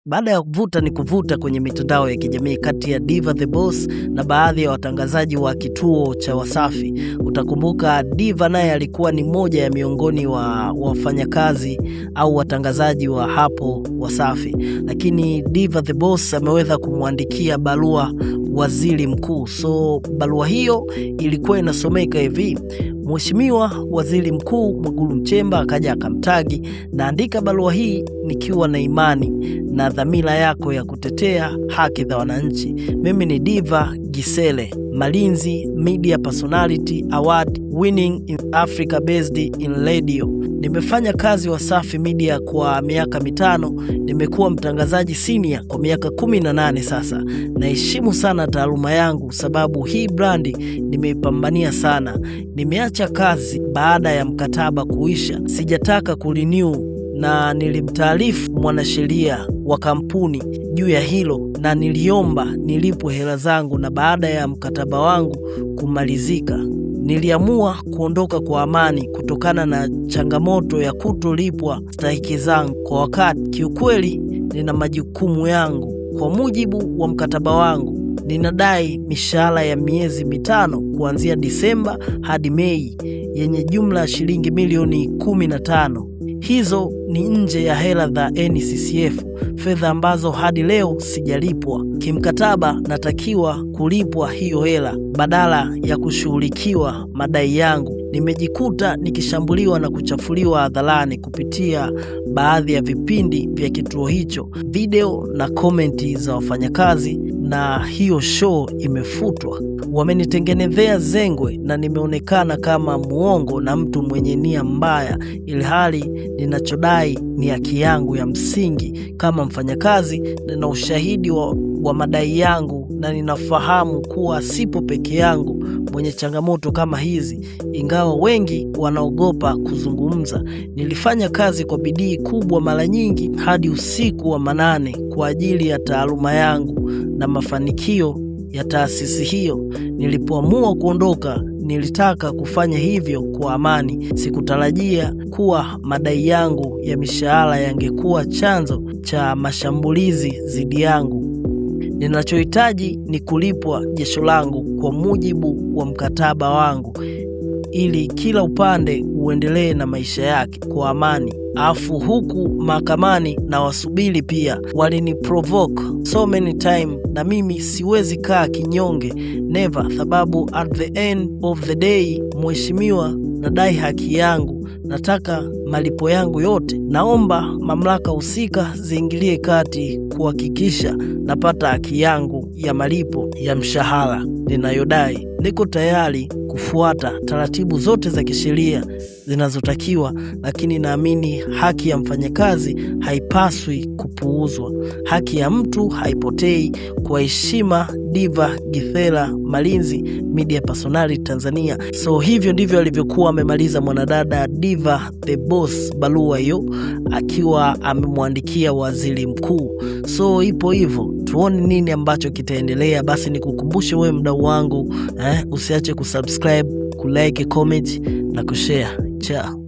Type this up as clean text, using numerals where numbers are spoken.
Baada ya kuvuta ni kuvuta kwenye mitandao ya kijamii kati ya Diva the Boss na baadhi ya watangazaji wa kituo cha Wasafi. Utakumbuka Diva naye alikuwa ni moja ya miongoni wa wafanyakazi au watangazaji wa hapo Wasafi. Lakini Diva the Boss ameweza kumwandikia barua waziri mkuu. So barua hiyo ilikuwa inasomeka hivi: Mheshimiwa Waziri Mkuu Mwigulu Nchemba, akaja akamtagi, naandika barua hii nikiwa na imani na dhamira yako ya kutetea haki za wananchi. Mimi ni Diva Gisele Malinzi, Media Personality Award winning in Africa based in radio. Nimefanya kazi Wasafi Media kwa miaka 5. Nimekuwa mtangazaji senior kwa miaka 18 sasa. Naheshimu sana taaluma yangu sababu hii brandi nimeipambania sana. Nimeacha kazi baada ya mkataba kuisha. Sijataka kurenew na nilimtaarifu mwanasheria wa kampuni juu ya hilo na niliomba nilipwe hela zangu, na baada ya mkataba wangu kumalizika niliamua kuondoka kwa amani kutokana na changamoto ya kutolipwa stahiki zangu kwa wakati. Kiukweli nina majukumu yangu. Kwa mujibu wa mkataba wangu ninadai mishahara ya miezi 5 kuanzia Disemba hadi Mei yenye jumla ya shilingi milioni 15. Hizo ni nje ya hela za NCCF, fedha ambazo hadi leo sijalipwa. Kimkataba natakiwa kulipwa hiyo hela badala ya kushughulikiwa madai yangu. Nimejikuta nikishambuliwa na kuchafuliwa hadharani kupitia baadhi ya vipindi vya kituo hicho, video na komenti za wafanyakazi, na hiyo show imefutwa. Wamenitengenezea zengwe na nimeonekana kama muongo na mtu mwenye nia mbaya, ilhali ninachodai ni haki yangu ya msingi kama mfanyakazi. Nina ushahidi wa madai yangu na ninafahamu kuwa sipo peke yangu mwenye changamoto kama hizi, ingawa wengi wanaogopa kuzungumza. Nilifanya kazi kwa bidii kubwa, mara nyingi hadi usiku wa manane kwa ajili ya taaluma yangu na mafanikio ya taasisi hiyo. Nilipoamua kuondoka, nilitaka kufanya hivyo kwa amani. Sikutarajia kuwa madai yangu ya mishahara yangekuwa chanzo cha mashambulizi dhidi yangu. Ninachohitaji ni kulipwa jasho langu kwa mujibu wa mkataba wangu, ili kila upande uendelee na maisha yake kwa amani. Afu huku mahakamani na wasubiri pia walini provoke so many time, na mimi siwezi kaa kinyonge, never, sababu at the end of the day, mheshimiwa, nadai haki yangu. Nataka malipo yangu yote. Naomba mamlaka husika ziingilie kati kuhakikisha napata haki yangu ya malipo ya mshahara ninayodai. Niko tayari kufuata taratibu zote za kisheria zinazotakiwa, lakini naamini haki ya mfanyakazi haipaswi kupuuzwa. Haki ya mtu haipotei. Kwa heshima, Diva Gisele Malinzi, Media Personality Tanzania. So hivyo ndivyo alivyokuwa amemaliza mwanadada Diva the Boss barua hiyo akiwa amemwandikia waziri mkuu. So ipo hivyo, tuone nini ambacho kitaendelea. Basi nikukumbushe wewe mdau wangu, usiache kusubscribe, kulike, comment na kushare. Ciao.